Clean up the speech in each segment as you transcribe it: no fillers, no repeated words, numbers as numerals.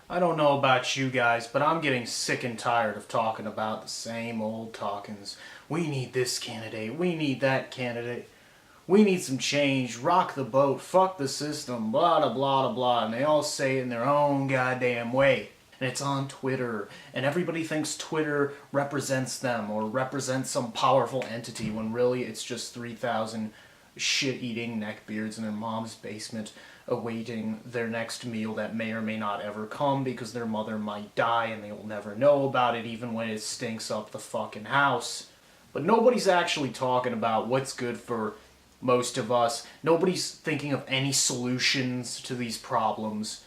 I don't know about you guys, but I'm getting sick and tired of talking about the same old talkings. We need this candidate, we need that candidate, we need some change, rock the boat, fuck the system, blah blah blah blah, and they all say it in their own goddamn way. And it's on Twitter, and everybody thinks Twitter represents them or represents some powerful entity when really it's just 3,000 shit-eating neckbeards in their mom's basement awaiting their next meal that may or may not ever come because their mother might die and they will never know about it even when it stinks up the fucking house. But nobody's actually talking about what's good for most of us. Nobody's thinking of any solutions to these problems.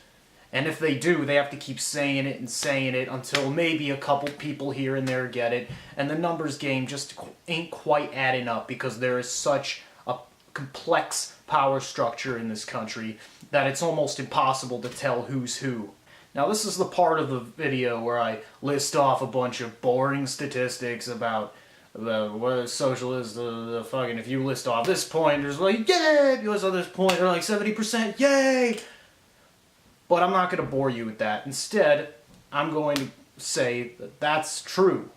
And if they do, they have to keep saying it until maybe a couple people here and there get it. And the numbers game just ain't quite adding up because there is such a complex power structure in this country that it's almost impossible to tell who's who. Now this is the part of the video where I list off a bunch of boring statistics about what is socialist, the fucking, if you list off this point, there's like, yay! If you list off this point, they're like 70%, yay! But I'm not going to bore you with that. Instead, I'm going to say that that's true.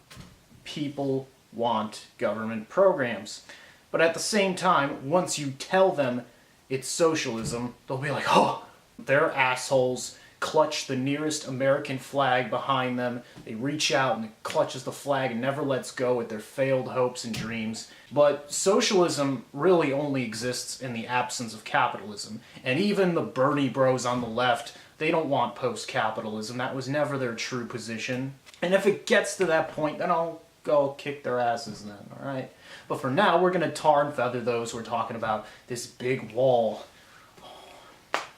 People want government programs. But at the same time, once you tell them it's socialism, they'll be like, oh, they're assholes, clutch the nearest American flag behind them. They reach out and it clutches the flag and never lets go with their failed hopes and dreams. But socialism really only exists in the absence of capitalism. And even the Bernie bros on the left, they don't want post-capitalism. That was never their true position. And if it gets to that point, then I'll go kick their asses then, alright? But for now, we're going to tar and feather those who are talking about this big wall.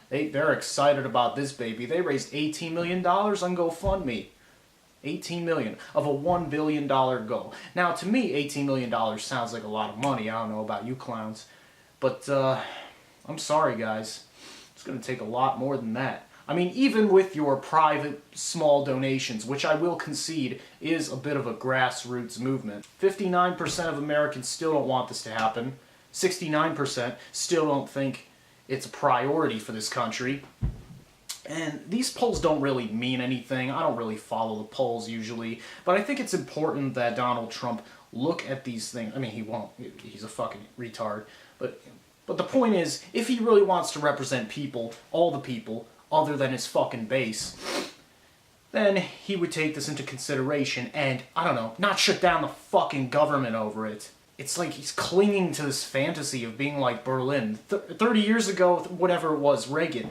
They're excited about this baby. They raised $18 million on GoFundMe. $18 million of a $1 billion goal. Now, to me, $18 million sounds like a lot of money. I don't know about you clowns. But, I'm sorry, guys. It's going to take a lot more than that. I mean, even with your private, small donations, which I will concede is a bit of a grassroots movement, 59% of Americans still don't want this to happen. 69% still don't think it's a priority for this country. And these polls don't really mean anything. I don't really follow the polls usually. But I think it's important that Donald Trump look at these things. I mean, he won't. He's a fucking retard. But the point is, if he really wants to represent people, all the people, other than his fucking base, then he would take this into consideration and, I don't know, not shut down the fucking government over it. It's like he's clinging to this fantasy of being like Berlin. 30 years ago, whatever it was, Reagan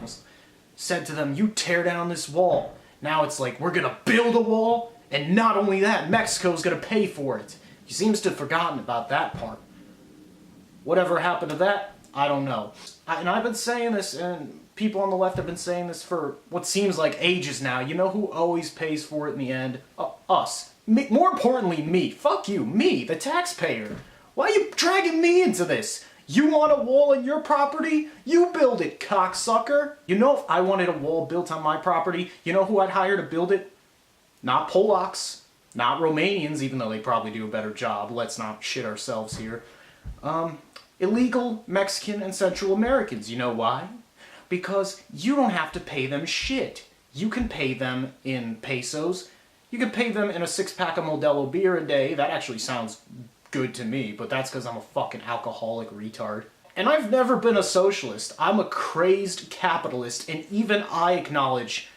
said to them, you tear down this wall. Now it's like, we're gonna build a wall, and not only that, Mexico's gonna pay for it. He seems to have forgotten about that part. Whatever happened to that, I don't know. And I've been saying this, and people on the left have been saying this for what seems like ages now. You know who always pays for it in the end? Us. Me, more importantly, me. Fuck you. Me, the taxpayer. Why are you dragging me into this? You want a wall on your property? You build it, cocksucker. You know, if I wanted a wall built on my property, you know who I'd hire to build it? Not Polacks. Not Romanians, even though they probably do a better job. Let's not shit ourselves here. Illegal Mexican and Central Americans. You know why? Because you don't have to pay them shit. You can pay them in pesos. You can pay them in a 6-pack of Modelo beer a day. That actually sounds good to me, but that's because I'm a fucking alcoholic retard. And I've never been a socialist. I'm a crazed capitalist, and even I acknowledge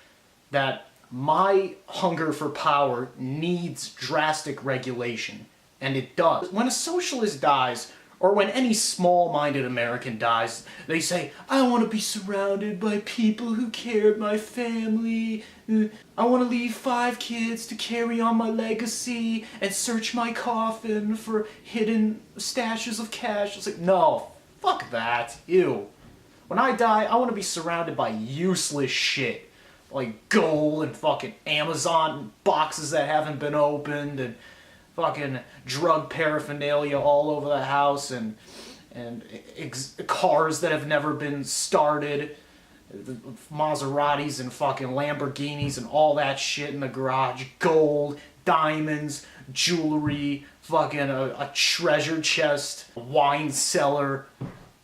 that my hunger for power needs drastic regulation. And it does. When a socialist dies, or when any small-minded American dies, they say, I want to be surrounded by people who care of my family. I want to leave 5 kids to carry on my legacy and search my coffin for hidden stashes of cash. It's like, no, fuck that. Ew. When I die, I want to be surrounded by useless shit. Like gold and fucking Amazon boxes that haven't been opened and fucking drug paraphernalia all over the house and cars that have never been started, Maseratis and fucking Lamborghinis and all that shit in the garage, gold, diamonds, jewelry, fucking a treasure chest, a wine cellar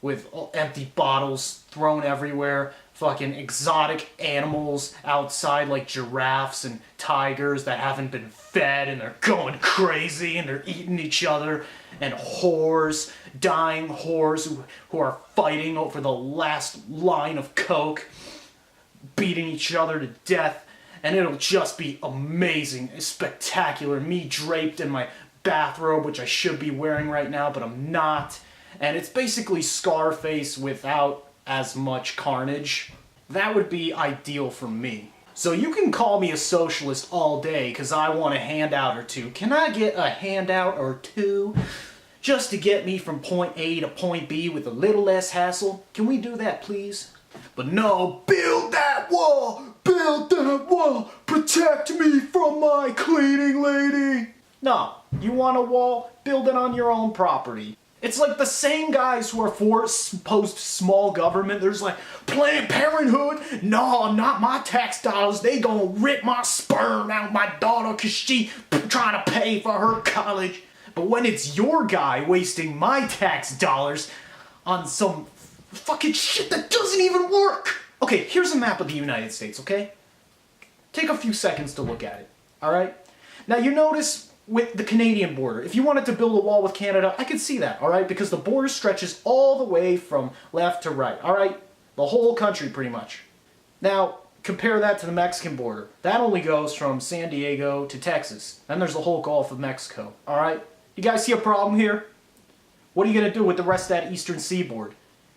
with empty bottles thrown everywhere, fucking exotic animals outside like giraffes and tigers that haven't been fed and they're going crazy and they're eating each other, and whores, dying whores who are fighting over the last line of coke, beating each other to death, and it'll just be amazing, spectacular. Me draped in my bathrobe, which I should be wearing right now, but I'm not. And it's basically Scarface without as much carnage. That would be ideal for me. So you can call me a socialist all day because I want a handout or two. Can I get a handout or two just to get me from point A to point B with a little less hassle? Can we do that, please? But no, build that wall! Build that wall! Protect me from my cleaning lady! No, you want a wall? Build it on your own property. It's like the same guys who are for post-small government. There's like, Planned Parenthood? No, not my tax dollars. They gonna rip my sperm out my daughter because she trying to pay for her college. But when it's your guy wasting my tax dollars on some fucking shit that doesn't even work. Okay, here's a map of the United States, okay? Take a few seconds to look at it, alright? Now you notice with the Canadian border, if you wanted to build a wall with Canada, I could see that, alright? Because the border stretches all the way from left to right, alright? The whole country, pretty much. Now, compare that to the Mexican border. That only goes from San Diego to Texas. Then there's the whole Gulf of Mexico, alright? You guys see a problem here? What are you going to do with the rest of that eastern seaboard?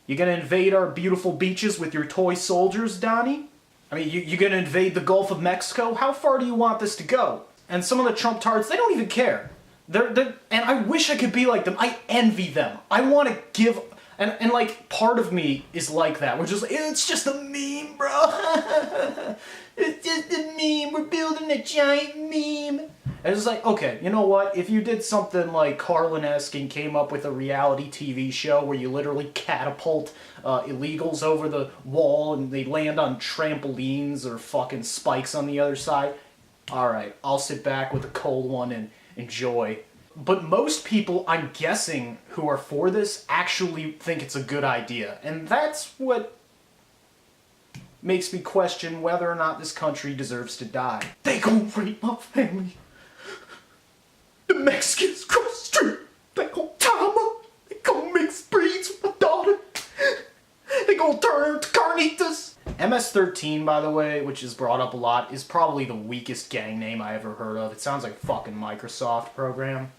You going to invade our beautiful beaches with your toy soldiers, Donnie? I mean, you going to invade the Gulf of Mexico? How far do you want this to go? And some of the Trump tards, they don't even care. And I wish I could be like them. I envy them. I want to give... And like, part of me is like that. We're just like, it's just a meme, bro. It's just a meme. We're building a giant meme. And it's like, okay, you know what? If you did something like Carlin-esque and came up with a reality TV show where you literally catapult illegals over the wall and they land on trampolines or fucking spikes on the other side, alright, I'll sit back with a cold one and enjoy. But most people, I'm guessing, who are for this actually think it's a good idea. And that's what makes me question whether or not this country deserves to die. They gon' rape my family. The Mexicans cross the street. They gon' tie them up. They gon' mix breeds with my daughter. They gon' turn her to carnitas. MS-13, by the way, which is brought up a lot, is probably the weakest gang name I ever heard of. It sounds like a fucking Microsoft program.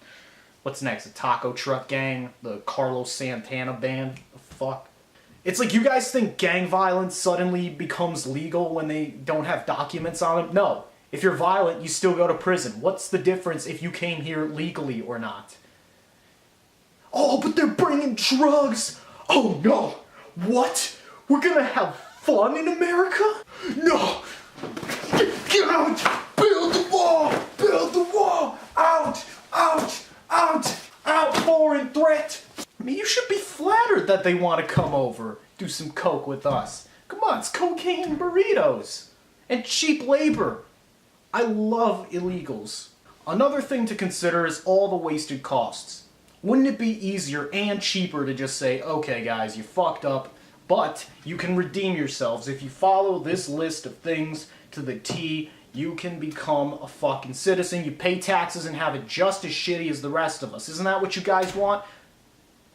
What's next? A taco truck gang? The Carlos Santana band? The fuck? It's like you guys think gang violence suddenly becomes legal when they don't have documents on them? No. If you're violent, you still go to prison. What's the difference if you came here legally or not? Oh, but they're bringing drugs! Oh no! What? We're gonna have fun in America? No! Get out! Build the wall! Build the wall! Out! Out! Out! Out! Foreign threat! I mean, you should be flattered that they want to come over, do some coke with us. Come on, it's cocaine and burritos. And cheap labor. I love illegals. Another thing to consider is all the wasted costs. Wouldn't it be easier and cheaper to just say, okay guys, you fucked up, but you can redeem yourselves. If you follow this list of things to the T, you can become a fucking citizen. You pay taxes and have it just as shitty as the rest of us. Isn't that what you guys want?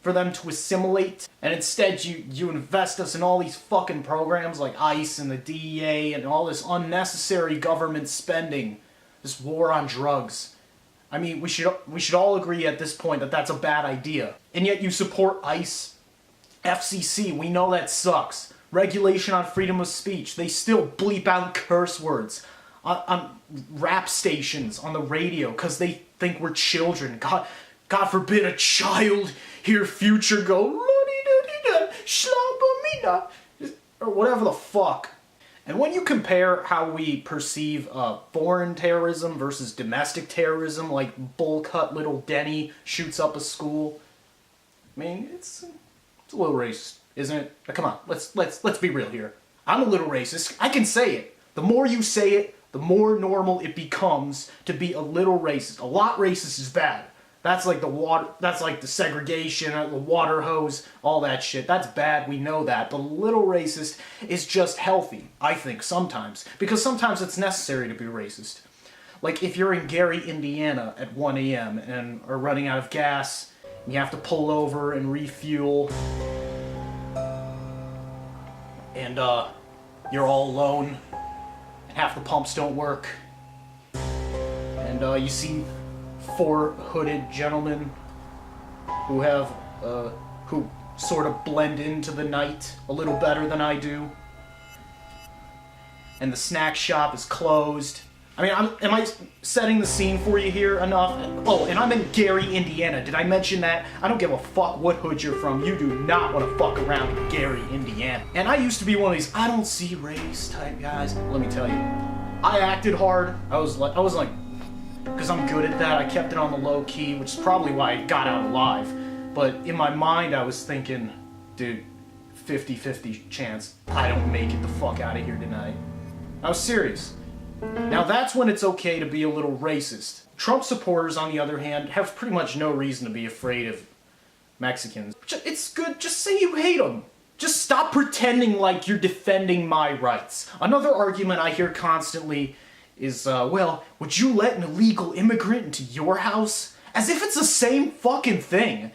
For them to assimilate? And instead you invest us in all these fucking programs like ICE and the DEA and all this unnecessary government spending. This war on drugs. I mean, we should all agree at this point that that's a bad idea. And yet you support ICE, FCC, we know that sucks. Regulation on freedom of speech, they still bleep out curse words on rap stations, on the radio, because they think we're children. God forbid a child hear Future go, la-dee-da-dee-da, shlabba-me-da, or whatever the fuck. And when you compare how we perceive foreign terrorism versus domestic terrorism, like bull-cut little Denny shoots up a school, I mean, it's a little racist, isn't it? Come on, let's be real here. I'm a little racist. I can say it. The more you say it, the more normal it becomes to be a little racist. A lot racist is bad. That's like the water, that's like the segregation, the water hose, all that shit. That's bad, we know that. But a little racist is just healthy, I think, sometimes. Because sometimes it's necessary to be racist. Like if you're in Gary, Indiana at 1 a.m. and are running out of gas, and you have to pull over and refuel, and you're all alone, and half the pumps don't work, and you see 4 hooded gentlemen who have, who sort of blend into the night a little better than I do, and the snack shop is closed. I mean, am I setting the scene for you here enough? Oh, and I'm in Gary, Indiana. Did I mention that? I don't give a fuck what hood you're from. You do not want to fuck around in Gary, Indiana. And I used to be one of these I don't see race type guys. Let me tell you, I acted hard. I was like, because I'm good at that, I kept it on the low key, which is probably why I got out alive. But in my mind, I was thinking, dude, 50-50 chance I don't make it the fuck out of here tonight. I was serious. Now that's when it's okay to be a little racist. Trump supporters, on the other hand, have pretty much no reason to be afraid of Mexicans. It's good, just say you hate them. Just stop pretending like you're defending my rights. Another argument I hear constantly is, well, would you let an illegal immigrant into your house? As if it's the same fucking thing.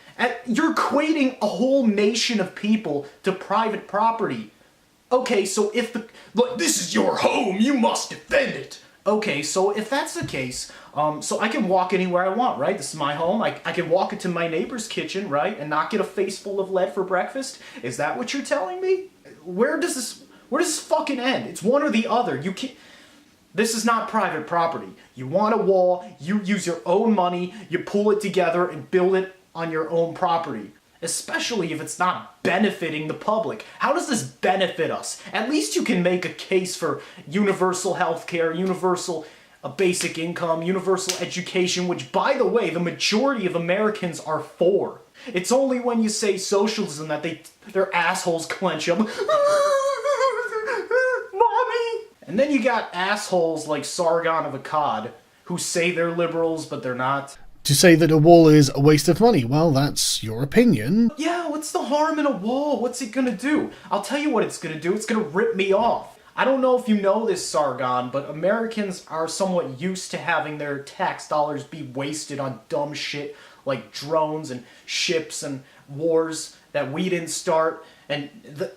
You're equating a whole nation of people to private property. Okay, so if look, this is your home, you must defend it. Okay, so if that's the case, so I can walk anywhere I want, right? This is my home. I can walk into my neighbor's kitchen, right, and not get a face full of lead for breakfast. Is that what you're telling me? Where does this fucking end? It's one or the other. You can't. This is not private property. You want a wall, you use your own money, you pull it together and build it on your own property. Especially if it's not benefiting the public. How does this benefit us? At least you can make a case for universal health care, universal basic income, universal education, which, by the way, the majority of Americans are for. It's only when you say socialism that their assholes clench up. Mommy! And then you got assholes like Sargon of Akkad, who say they're liberals, but they're not. To say that a wall is a waste of money, well, that's your opinion. Yeah, what's the harm in a wall? What's it gonna do? I'll tell you what it's gonna do. It's gonna rip me off. I don't know if you know this, Sargon, but Americans are somewhat used to having their tax dollars be wasted on dumb shit like drones and ships and wars that we didn't start, and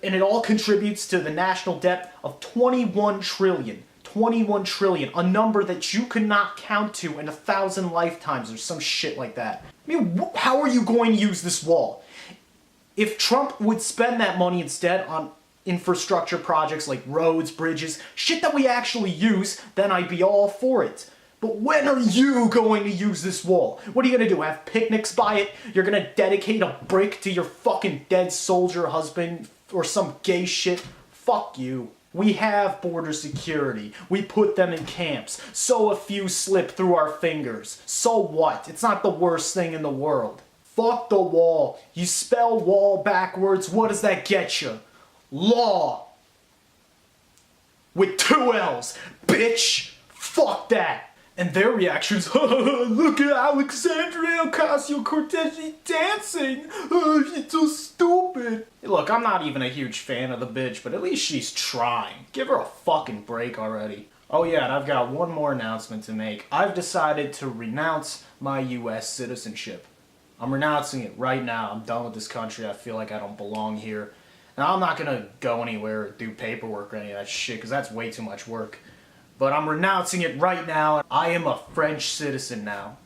it all contributes to the national debt of 21 trillion. 21 trillion, a number that you could not count to in 1,000 lifetimes or some shit like that. I mean, how are you going to use this wall? If Trump would spend that money instead on infrastructure projects like roads, bridges, shit that we actually use, then I'd be all for it. But when are you going to use this wall? What are you going to do, have picnics by it? You're going to dedicate a brick to your fucking dead soldier husband or some gay shit? Fuck you. We have border security. We put them in camps. So a few slip through our fingers. So what? It's not the worst thing in the world. Fuck the wall. You spell wall backwards, what does that get you? Law. With 2 L's. Bitch. Fuck that. And their reactions, look at Alexandria Ocasio-Cortez dancing. She's so stupid. Look, I'm not even a huge fan of the bitch, but at least she's trying. Give her a fucking break already. Oh yeah, and I've got one more announcement to make. I've decided to renounce my U.S. citizenship. I'm renouncing it right now. I'm done with this country. I feel like I don't belong here. And I'm not gonna go anywhere or do paperwork or any of that shit, because that's way too much work. But I'm renouncing it right now. I am a French citizen now.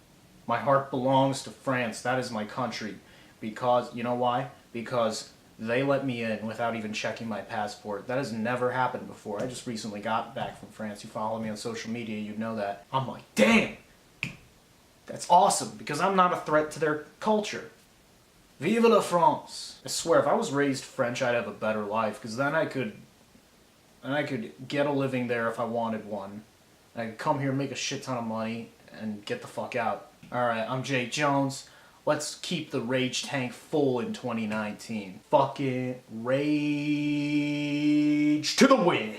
My heart belongs to France. That is my country. Because, you know why? Because they let me in without even checking my passport. That has never happened before. I just recently got back from France. You follow me on social media, you'd know that. I'm like, damn! That's awesome, because I'm not a threat to their culture. Vive la France! I swear, if I was raised French, I'd have a better life, because then I could get a living there if I wanted one. I could come here, make a shit ton of money, and get the fuck out. Alright, I'm Jake Jones. Let's keep the rage tank full in 2019. Fucking rage to the wind!